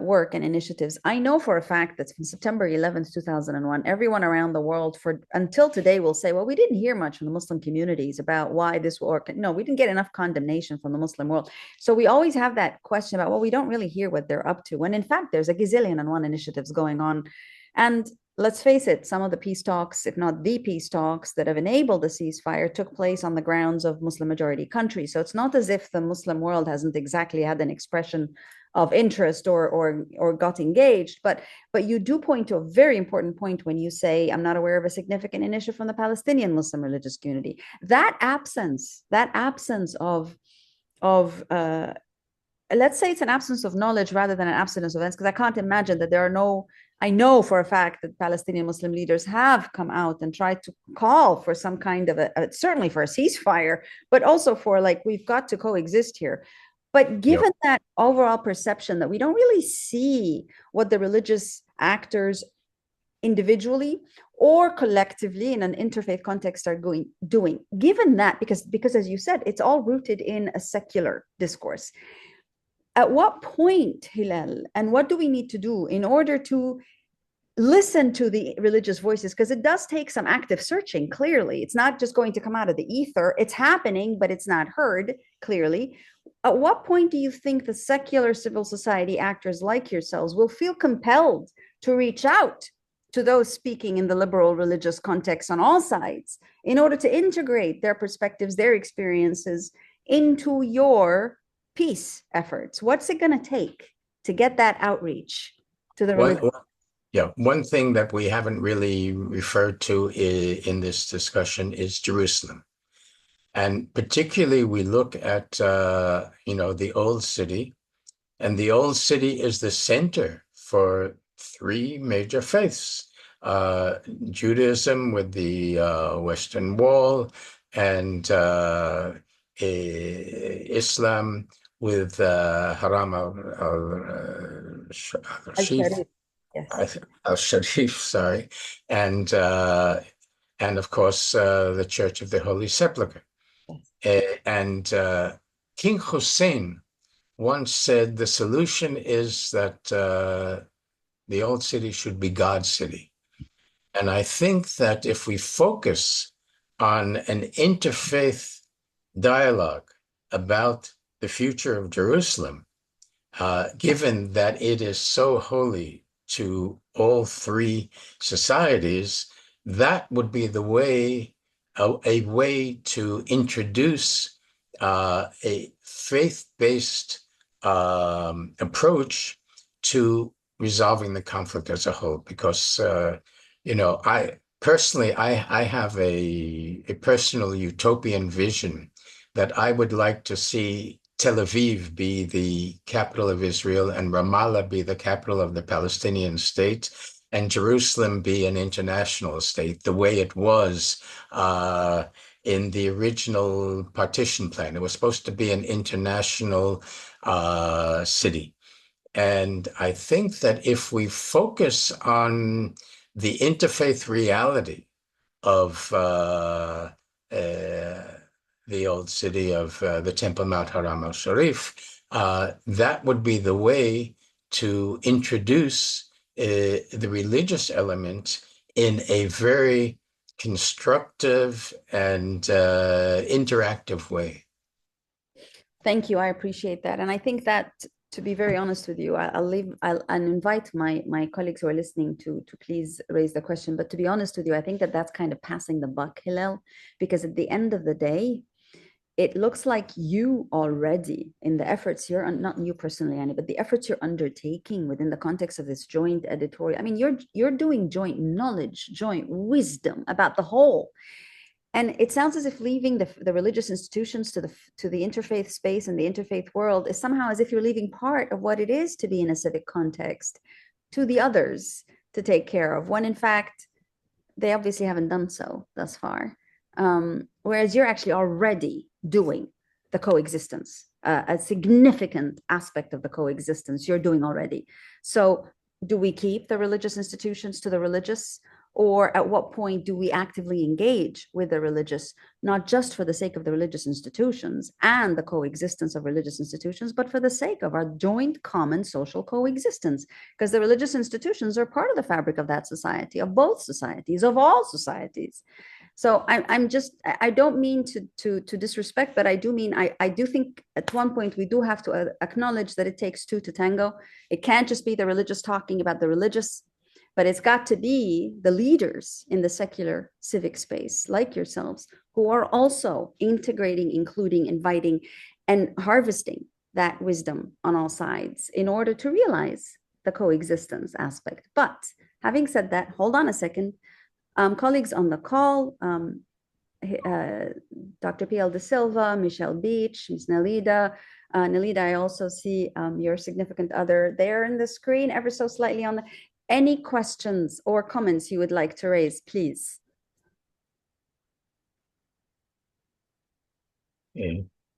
work and initiatives. I know for a fact that from September 11th, 2001, everyone around the world until today will say, well, we didn't hear much from the Muslim communities about why this will work. No, we didn't get enough condemnation from the Muslim world. So we always have that question about, well, we don't really hear what they're up to. When in fact, there's a gazillion and one initiatives going on. And let's face it, some of the peace talks, if not the peace talks that have enabled the ceasefire, took place on the grounds of Muslim majority countries. So it's not as if the Muslim world hasn't exactly had an expression of interest or got engaged, but you do point to a very important point when you say, I'm not aware of a significant initiative from the Palestinian Muslim religious community. That absence of let's say it's an absence of knowledge rather than an absence of events, because I can't imagine that I know for a fact that Palestinian Muslim leaders have come out and tried to call for some kind of certainly for a ceasefire, but also for we've got to coexist here. But given that overall perception that we don't really see what the religious actors individually or collectively in an interfaith context are doing, given that, because as you said, it's all rooted in a secular discourse. At what point, Hillel, and what do we need to do in order to listen to the religious voices? Because it does take some active searching, clearly. It's not just going to come out of the ether. It's happening, but it's not heard, clearly. At what point do you think the secular civil society actors like yourselves will feel compelled to reach out to those speaking in the liberal religious context on all sides in order to integrate their perspectives, their experiences into your peace efforts? What's it going to take to get that outreach to the religious? One thing that we haven't really referred to in this discussion is Jerusalem. And particularly we look at, the Old City, and the Old City is the center for three major faiths. Judaism with the Western Wall, and Islam with Haram al-Sharif, al-Sharif, sorry, and of course the Church of the Holy Sepulchre. And King Hussein once said the solution is that the Old City should be God's city. And I think that if we focus on an interfaith dialogue about the future of Jerusalem, given that it is so holy to all three societies, that would be the way, a way to introduce a faith-based approach to resolving the conflict as a whole. Because, I personally, I have a personal utopian vision that I would like to see Tel Aviv be the capital of Israel and Ramallah be the capital of the Palestinian state, and Jerusalem be an international state, the way it was in the original partition plan. It was supposed to be an international city. And I think that if we focus on the interfaith reality of the Old City, of the Temple Mount Haram al-Sharif, that would be the way to introduce the religious element in a very constructive and interactive way. Thank you. I appreciate that. And I think that, to be very honest with you, I'll invite my colleagues who are listening to please raise the question. But to be honest with you, I think that that's kind of passing the buck, Hillel, because at the end of the day, it looks like you already, in the efforts you're not you personally, Annie, but the efforts you're undertaking within the context of this joint editorial. I mean, you're doing joint knowledge, joint wisdom about the whole. And it sounds as if leaving the religious institutions to the interfaith space and the interfaith world is somehow as if you're leaving part of what it is to be in a civic context to the others to take care of, when in fact they obviously haven't done so thus far. Whereas you're actually already doing the coexistence, a significant aspect of the coexistence you're doing already. So do we keep the religious institutions to the religious? Or at what point do we actively engage with the religious, not just for the sake of the religious institutions and the coexistence of religious institutions, but for the sake of our joint common social coexistence? Because the religious institutions are part of the fabric of that society, of both societies, of all societies. So I don't mean to disrespect, but I do mean, I do think at one point we do have to acknowledge that it takes two to tango. It can't just be the religious talking about the religious, but it's got to be the leaders in the secular civic space, like yourselves, who are also integrating, including, inviting, and harvesting that wisdom on all sides in order to realize the coexistence aspect. But having said that, hold on a second. Colleagues on the call, Dr. P.L. De Silva, Michelle Beach, Ms. Nelida. Nelida, I also see your significant other there in the screen, ever so slightly on the... Any questions or comments you would like to raise, please?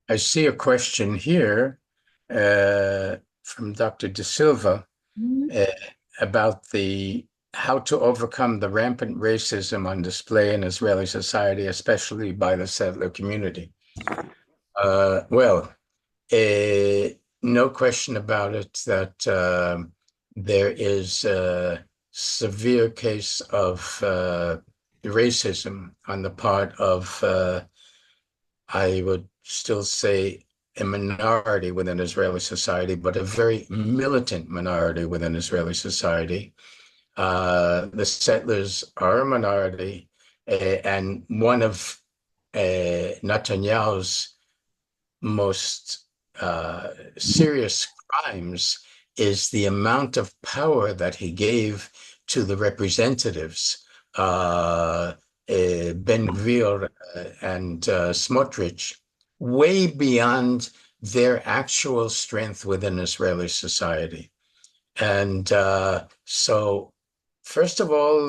I see a question here from Dr. De Silva about how to overcome the rampant racism on display in Israeli society, especially by the settler community. Well, no question about it that there is a severe case of racism on the part of, I would still say, a minority within Israeli society, but a very militant minority within Israeli society. The settlers are a minority, and one of Netanyahu's most serious crimes is the amount of power that he gave to the representatives, Ben-Gvir and Smotrich, way beyond their actual strength within Israeli society. And so, first of all,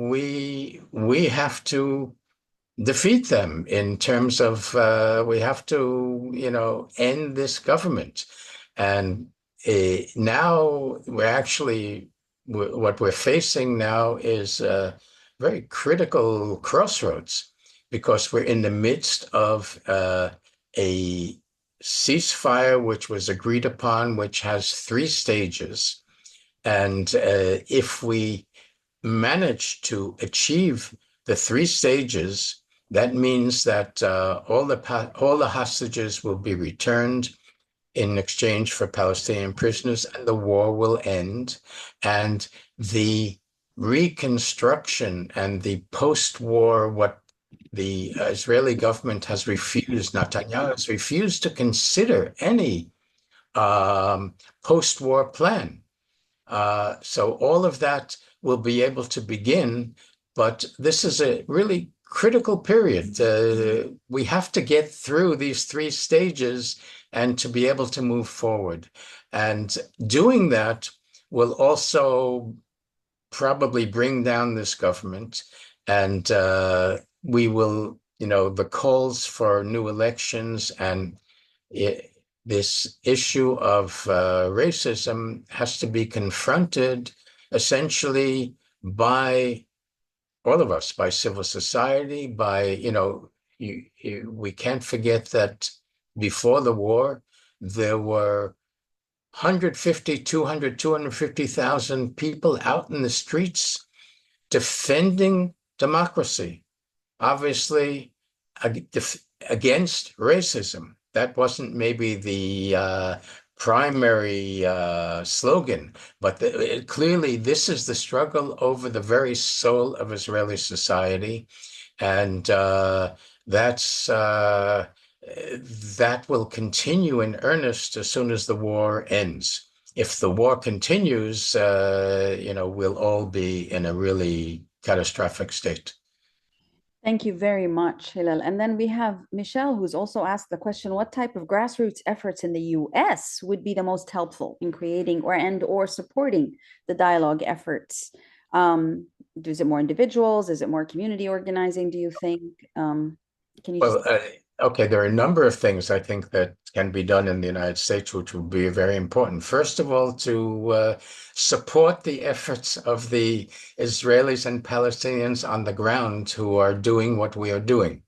we have to defeat them in terms of we have to, end this government. And now what we're facing now is a very critical crossroads, because we're in the midst of a ceasefire which was agreed upon, which has 3 stages. And if we manage to achieve the 3 stages, that means that all the hostages will be returned in exchange for Palestinian prisoners, and the war will end. And the reconstruction and the post-war, what the Israeli government has refused, Netanyahu has refused to consider any post-war plan. So all of that will be able to begin, but this is a really critical period. We have to get through these 3 stages and to be able to move forward. And doing that will also probably bring down this government, and we will, the calls for new elections and this issue of racism has to be confronted essentially by all of us, by civil society, by, we can't forget that before the war, there were 150, 200, 250,000 people out in the streets defending democracy, obviously against racism. That wasn't maybe the primary slogan, but clearly this is the struggle over the very soul of Israeli society. And that's that will continue in earnest as soon as the war ends. If the war continues, we'll all be in a really catastrophic state. Thank you very much, Hillel. And then we have Michelle, who's also asked the question, what type of grassroots efforts in the US would be the most helpful in creating or supporting the dialogue efforts? Is it more individuals? Is it more community organizing, do you think? Can you just... Well, okay, there are a number of things I think that can be done in the United States, which would be very important. First of all, to support the efforts of the Israelis and Palestinians on the ground who are doing what we are doing.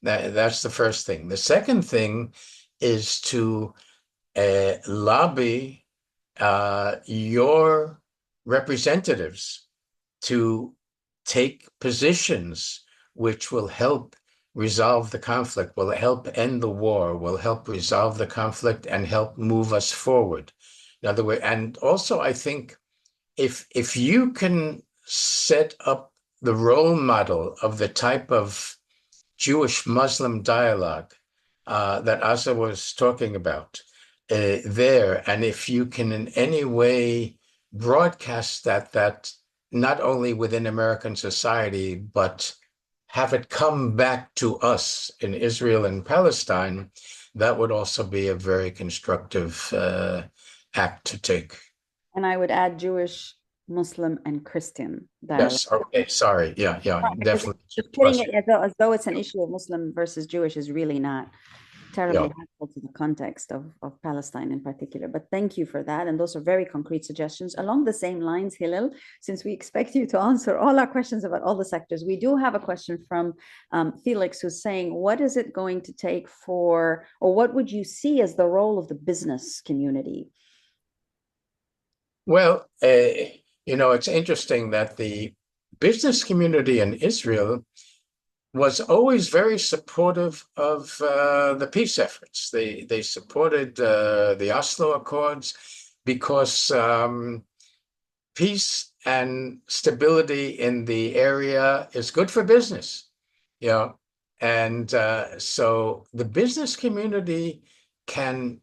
That's the first thing. The second thing is to lobby your representatives to take positions which will help resolve the conflict, will help end the war, will help resolve the conflict and help move us forward. In other words, and also I think if you can set up the role model of the type of Jewish-Muslim dialogue that Asa was talking about there, and if you can in any way broadcast that not only within American society, but have it come back to us in Israel and Palestine, that would also be a very constructive act to take. And I would add Jewish, Muslim, and Christian dialogue. Yes. Okay. Sorry. Yeah. Yeah. Because Definitely. just putting it as though it's an issue of Muslim versus Jewish is really not terribly Yeah. helpful to the context of Palestine in particular. But thank you for that. And those are very concrete suggestions. Along the same lines, Hillel, since we expect you to answer all our questions about all the sectors, we do have a question from Felix, who's saying, what is it going to take or what would you see as the role of the business community? Well, it's interesting that the business community in Israel was always very supportive of the peace efforts. They supported the Oslo Accords because peace and stability in the area is good for business, you know. And so the business community can,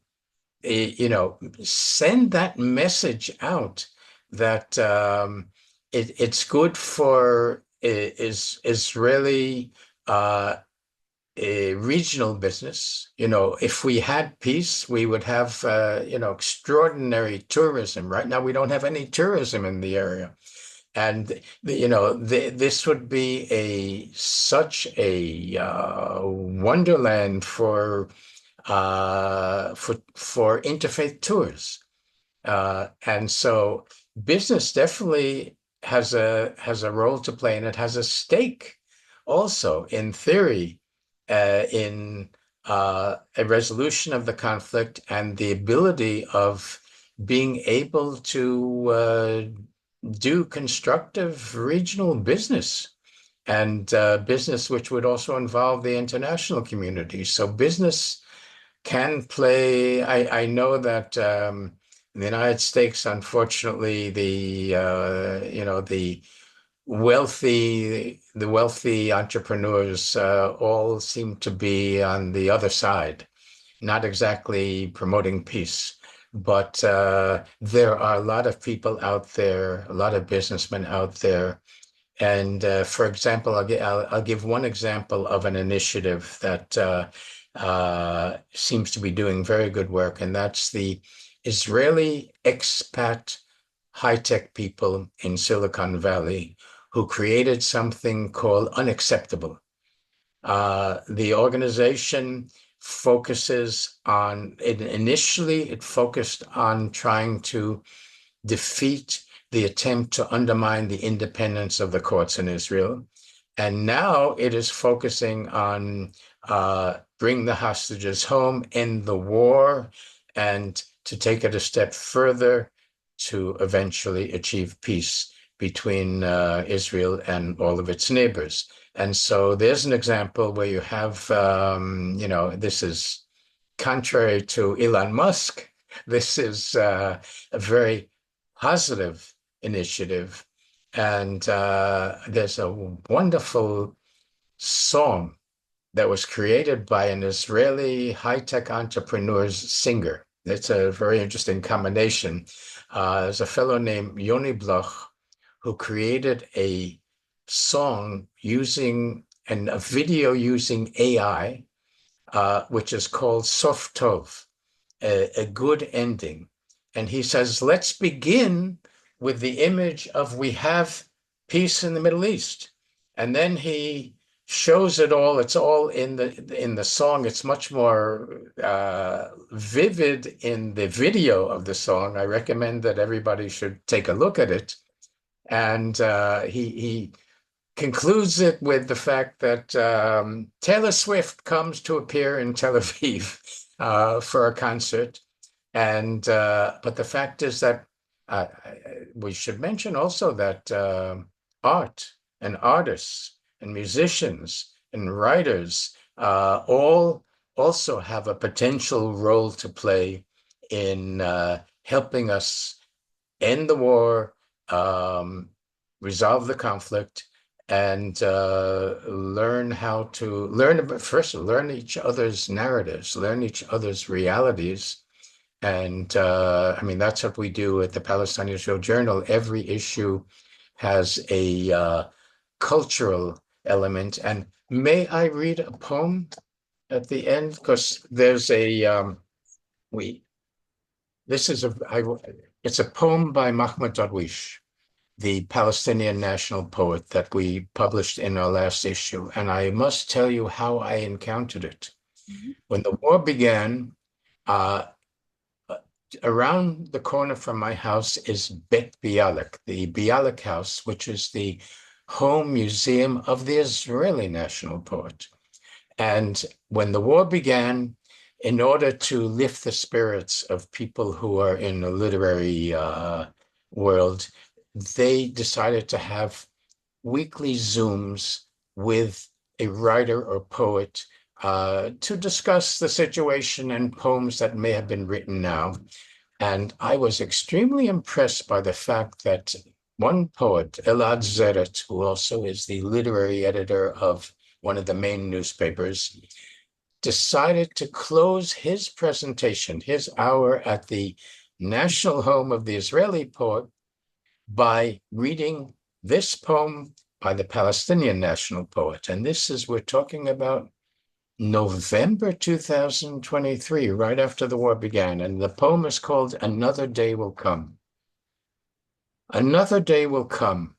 send that message out that it's good for Israeli a regional business. If we had peace, we would have, extraordinary tourism. Right now, we don't have any tourism in the area. And, this would be such a wonderland for interfaith tours. And so business definitely has a role to play, and it has a stake also, in theory, in a resolution of the conflict and the ability of being able to do constructive regional business and business which would also involve the international community. So business can play. I know that in the United States, unfortunately, the wealthy entrepreneurs all seem to be on the other side, not exactly promoting peace. But there are a lot of people out there, a lot of businessmen out there. And for example, I'll give one example of an initiative that seems to be doing very good work, and that's the Israeli expat high-tech people in Silicon Valley who created something called Unacceptable. The organization initially it focused on trying to defeat the attempt to undermine the independence of the courts in Israel. And now it is focusing on bring the hostages home, end the war, and to take it a step further to eventually achieve peace between Israel and all of its neighbors. And so there's an example where you have, this is contrary to Elon Musk. This is a very positive initiative. And there's a wonderful song that was created by an Israeli high-tech entrepreneur's singer. It's a very interesting combination. There's a fellow named Yoni Bloch who created a song using and a video using AI, which is called Sof Tov, a good ending. And he says, let's begin with the image of we have peace in the Middle East. And then he shows it all. It's all in the song. It's much more vivid in the video of the song. I recommend that everybody should take a look at it. And he concludes it with the fact that Taylor Swift comes to appear in Tel Aviv for a concert. And but the fact is that we should mention also that art and artists and musicians and writers all also have a potential role to play in helping us end the war, resolve the conflict, and learn how to learn each other's narratives, learn each other's realities. And I mean, that's what we do at the Palestinian Israel Journal. Every issue has a cultural element. And may I read a poem at the end? Because there's it's a poem by Mahmoud Darwish, the Palestinian national poet that we published in our last issue. And I must tell you how I encountered it. Mm-hmm. When the war began, around the corner from my house is Bet Bialik, the Bialik House, which is the home museum of the Israeli national poet. And when the war began, in order to lift the spirits of people who are in the literary world, they decided to have weekly Zooms with a writer or poet to discuss the situation and poems that may have been written now. And I was extremely impressed by the fact that one poet, Elad Zeret, who also is the literary editor of one of the main newspapers, decided to close his presentation, his hour at the national home of the Israeli poet, by reading this poem by the Palestinian national poet. And this is, we're talking about November 2023, right after the war began. And the poem is called Another Day Will Come. Another day will come,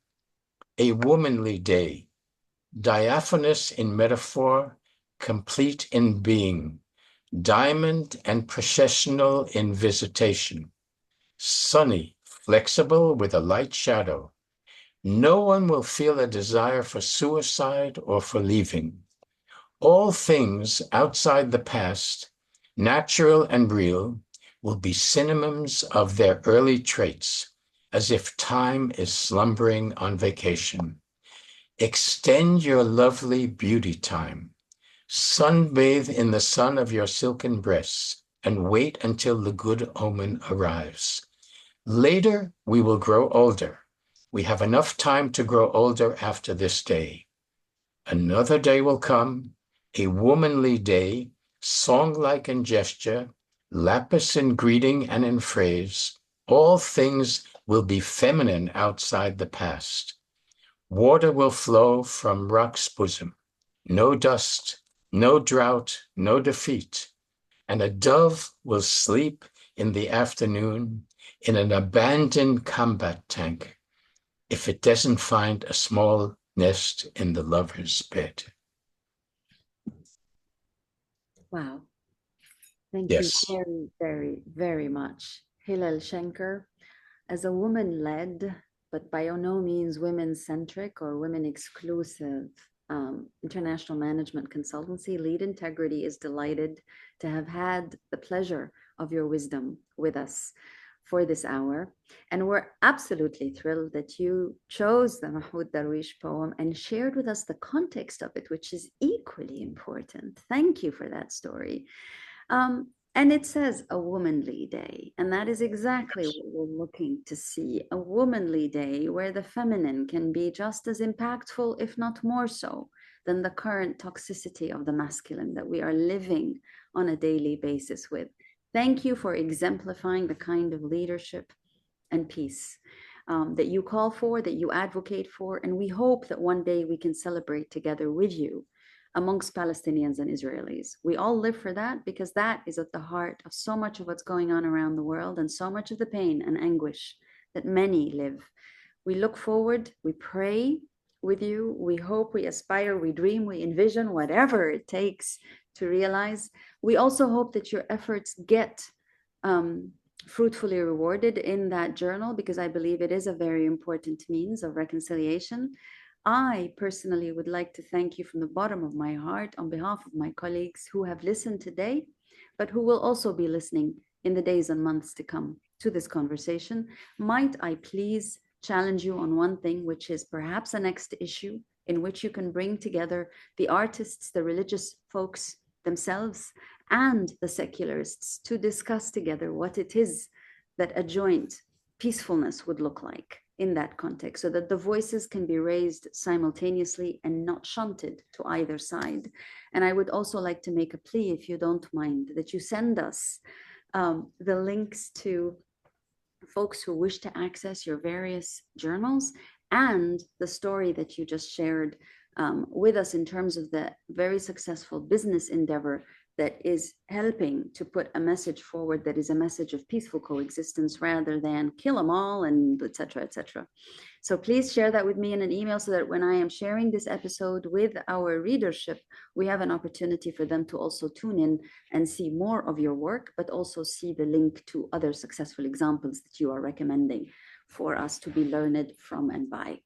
a womanly day, diaphanous in metaphor, complete in being, diamond and processional in visitation, sunny, flexible with a light shadow. No one will feel a desire for suicide or for leaving. All things outside the past, natural and real, will be synonyms of their early traits, as if time is slumbering on vacation. Extend your lovely beauty time. Sunbathe in the sun of your silken breasts and wait until the good omen arrives. Later, we will grow older. We have enough time to grow older after this day. Another day will come, a womanly day, song-like in gesture, lapis in greeting and in phrase. All things will be feminine outside the past. Water will flow from rock's bosom. No dust, no drought, no defeat. And a dove will sleep in the afternoon in an abandoned combat tank if it doesn't find a small nest in the lover's bed. Wow. Thank you Yes. very, very, very much. Hillel Schenker, as a woman-led, but by no means women-centric or women-exclusive international management consultancy. Lead Integrity is delighted to have had the pleasure of your wisdom with us for this hour. And we're absolutely thrilled that you chose the Mahmoud Darwish poem and shared with us the context of it, which is equally important. Thank you for that story. And it says a womanly day, and that is exactly what we're looking to see, a womanly day where the feminine can be just as impactful, if not more so, than the current toxicity of the masculine that we are living on a daily basis with. Thank you for exemplifying the kind of leadership and peace that you call for, that you advocate for, and we hope that one day we can celebrate together with you amongst Palestinians and Israelis. We all live for that because that is at the heart of so much of what's going on around the world and so much of the pain and anguish that many live. We look forward, we pray with you, we hope, we aspire, we dream, we envision, whatever it takes to realize. We also hope that your efforts get fruitfully rewarded in that journal, because I believe it is a very important means of reconciliation. I personally would like to thank you from the bottom of my heart on behalf of my colleagues who have listened today, but who will also be listening in the days and months to come to this conversation. Might I please challenge you on one thing, which is perhaps a next issue in which you can bring together the artists, the religious folks themselves, and the secularists to discuss together what it is that a joint peacefulness would look like in that context, so that the voices can be raised simultaneously and not shunted to either side. And I would also like to make a plea, if you don't mind, that you send us the links to folks who wish to access your various journals and the story that you just shared with us in terms of the very successful business endeavor that is helping to put a message forward that is a message of peaceful coexistence rather than kill them all and et cetera, et cetera. So please share that with me in an email so that when I am sharing this episode with our readership, we have an opportunity for them to also tune in and see more of your work, but also see the link to other successful examples that you are recommending for us to be learned from and by.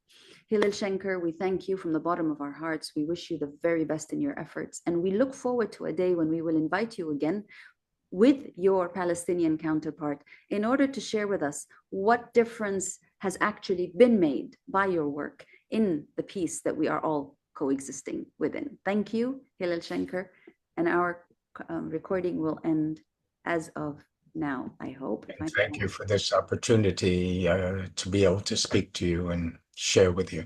Hillel Schenker, we thank you from the bottom of our hearts. We wish you the very best in your efforts. And we look forward to a day when we will invite you again with your Palestinian counterpart in order to share with us what difference has actually been made by your work in the peace that we are all coexisting within. Thank you, Hillel Schenker. And our recording will end as of now, I hope. Thank you for this opportunity to be able to speak to you and share with you.